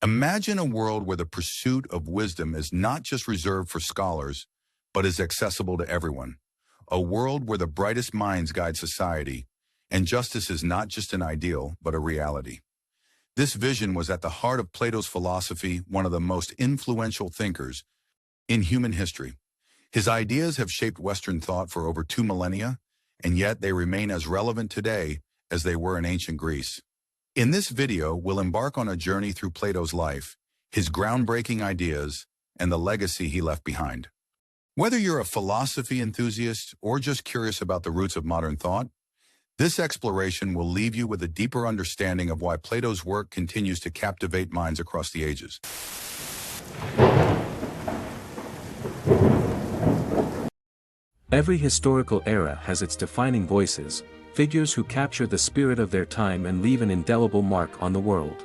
Imagine a world where the pursuit of wisdom is not just reserved for scholars, but is accessible to everyone. A world where the brightest minds guide society, and justice is not just an ideal, but a reality. This vision was at the heart of Plato's philosophy, one of the most influential thinkers in human history. His ideas have shaped Western thought for over 2 millennia, and yet they remain as relevant today as they were in ancient Greece. In this video, we'll embark on a journey through Plato's life, his groundbreaking ideas, and the legacy he left behind. Whether you're a philosophy enthusiast or just curious about the roots of modern thought, this exploration will leave you with a deeper understanding of why Plato's work continues to captivate minds across the ages. Every historical era has its defining voices, figures who capture the spirit of their time and leave an indelible mark on the world.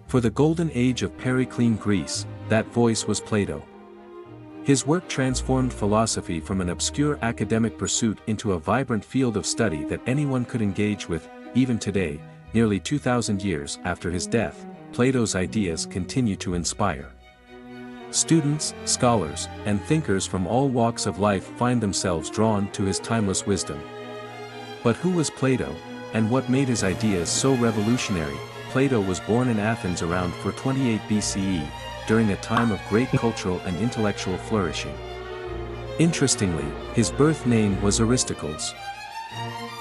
For the golden age of Periclean Greece, that voice was Plato. His work transformed philosophy from an obscure academic pursuit into a vibrant field of study that anyone could engage with. Even today, nearly 2,000 years after his death, Plato's ideas continue to inspire. Students, scholars, and thinkers from all walks of life find themselves drawn to his timeless wisdom. But who was Plato, and what made his ideas so revolutionary? Plato was born in Athens around 428 BCE, during a time of great cultural and intellectual flourishing. Interestingly, his birth name was Aristocles.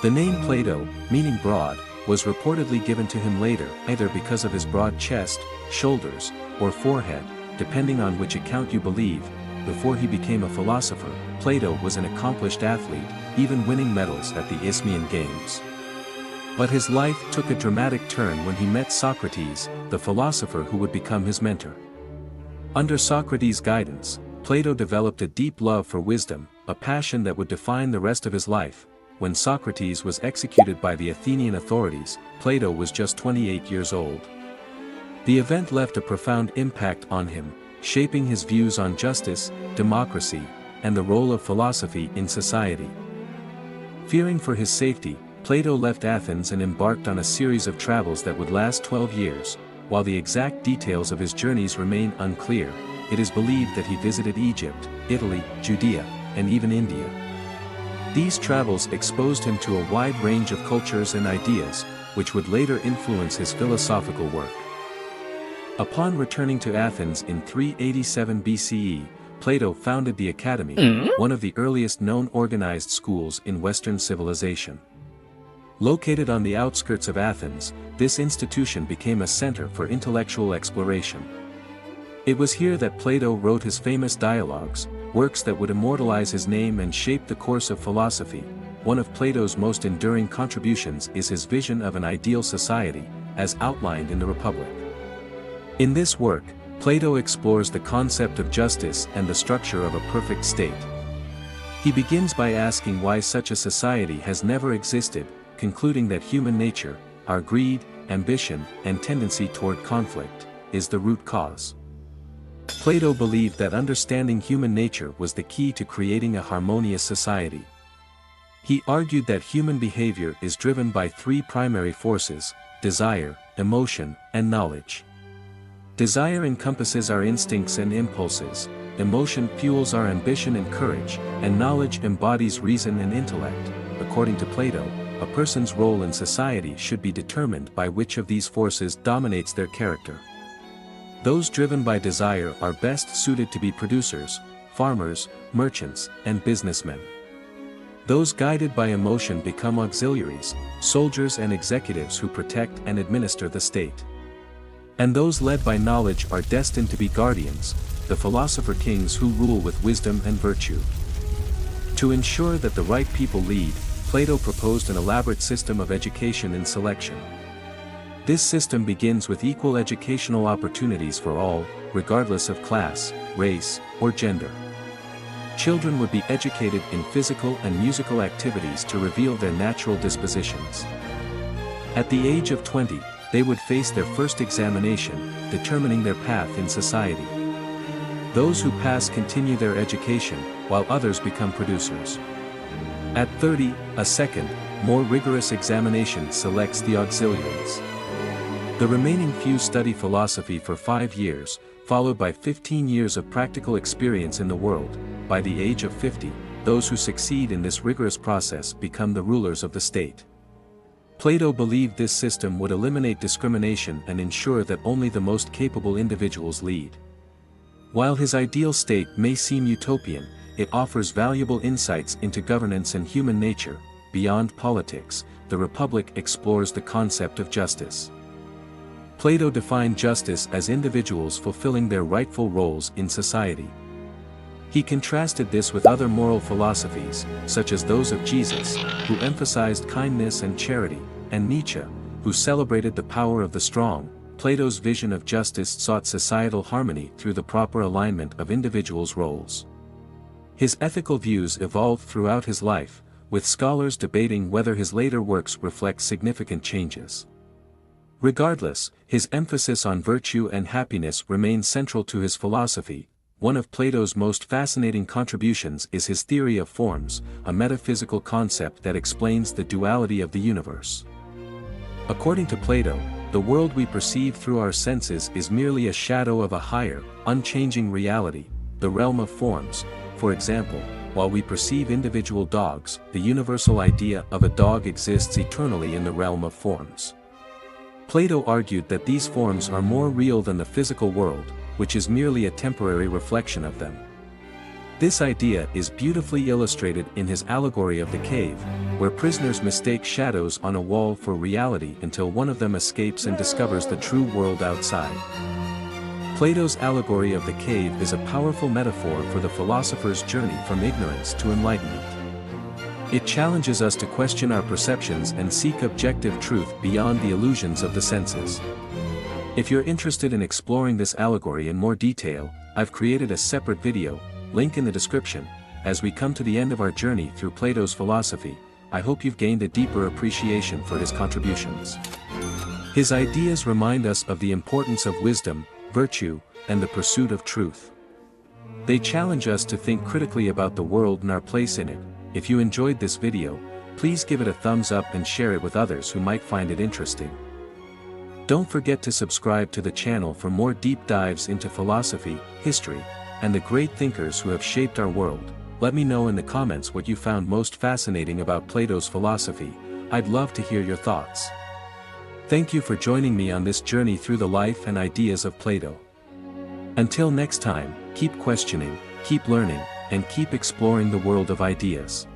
The name Plato, meaning broad, was reportedly given to him later, either because of his broad chest, shoulders, or forehead, depending on which account you believe. Before he became a philosopher, Plato was an accomplished athlete, even winning medals at the Isthmian Games. But his life took a dramatic turn when he met Socrates, the philosopher who would become his mentor. Under Socrates' guidance, Plato developed a deep love for wisdom, a passion that would define the rest of his life. When Socrates was executed by the Athenian authorities, Plato was just 28 years old. The event left a profound impact on him, shaping his views on justice, democracy, and the role of philosophy in society. Fearing for his safety, Plato left Athens and embarked on a series of travels that would last 12 years. While the exact details of his journeys remain unclear, it is believed that he visited Egypt, Italy, Judea, and even India. These travels exposed him to a wide range of cultures and ideas, which would later influence his philosophical work. Upon returning to Athens in 387 BCE, Plato founded the Academy, one of the earliest known organized schools in Western civilization. Located on the outskirts of Athens, this institution became a center for intellectual exploration. It was here that Plato wrote his famous dialogues, works that would immortalize his name and shape the course of philosophy. One of Plato's most enduring contributions is his vision of an ideal society, as outlined in the Republic. In this work, Plato explores the concept of justice and the structure of a perfect state. He begins by asking why such a society has never existed, concluding that human nature, our greed, ambition, and tendency toward conflict, is the root cause. Plato believed that understanding human nature was the key to creating a harmonious society. He argued that human behavior is driven by three primary forces: desire, emotion, and knowledge. Desire encompasses our instincts and impulses, emotion fuels our ambition and courage, and knowledge embodies reason and intellect. According to Plato, a person's role in society should be determined by which of these forces dominates their character. Those driven by desire are best suited to be producers, farmers, merchants, and businessmen. Those guided by emotion become auxiliaries, soldiers and executives who protect and administer the state. And those led by knowledge are destined to be guardians, the philosopher-kings who rule with wisdom and virtue. To ensure that the right people lead, Plato proposed an elaborate system of education and selection. This system begins with equal educational opportunities for all, regardless of class, race, or gender. Children would be educated in physical and musical activities to reveal their natural dispositions. At the age of 20, they would face their first examination, determining their path in society. Those who pass continue their education, while others become producers. At 30, a second, more rigorous examination selects the auxiliaries. The remaining few study philosophy for 5 years, followed by 15 years of practical experience in the world. By the age of 50, those who succeed in this rigorous process become the rulers of the state. Plato believed this system would eliminate discrimination and ensure that only the most capable individuals lead. While his ideal state may seem utopian, it offers valuable insights into governance and human nature. Beyond politics, the Republic explores the concept of justice. Plato defined justice as individuals fulfilling their rightful roles in society. He contrasted this with other moral philosophies, such as those of Jesus, who emphasized kindness and charity, and Nietzsche, who celebrated the power of the strong. Plato's vision of justice sought societal harmony through the proper alignment of individuals' roles. His ethical views evolved throughout his life, with scholars debating whether his later works reflect significant changes. Regardless, his emphasis on virtue and happiness remains central to his philosophy. One of Plato's most fascinating contributions is his theory of forms, a metaphysical concept that explains the duality of the universe. According to Plato, the world we perceive through our senses is merely a shadow of a higher, unchanging reality, the realm of forms. For example, while we perceive individual dogs, the universal idea of a dog exists eternally in the realm of forms. Plato argued that these forms are more real than the physical world, which is merely a temporary reflection of them. This idea is beautifully illustrated in his allegory of the cave, where prisoners mistake shadows on a wall for reality until one of them escapes and discovers the true world outside. Plato's allegory of the cave is a powerful metaphor for the philosopher's journey from ignorance to enlightenment. It challenges us to question our perceptions and seek objective truth beyond the illusions of the senses. If you're interested in exploring this allegory in more detail, I've created a separate video, link in the description. As we come to the end of our journey through Plato's philosophy, I hope you've gained a deeper appreciation for his contributions. His ideas remind us of the importance of wisdom, virtue, and the pursuit of truth. They challenge us to think critically about the world and our place in it. If you enjoyed this video, please give it a thumbs up and share it with others who might find it interesting. Don't forget to subscribe to the channel for more deep dives into philosophy, history, and the great thinkers who have shaped our world. Let me know in the comments what you found most fascinating about Plato's philosophy. I'd love to hear your thoughts. Thank you for joining me on this journey through the life and ideas of Plato. Until next time, keep questioning, keep learning, and keep exploring the world of ideas.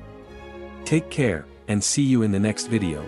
Take care, and see you in the next video.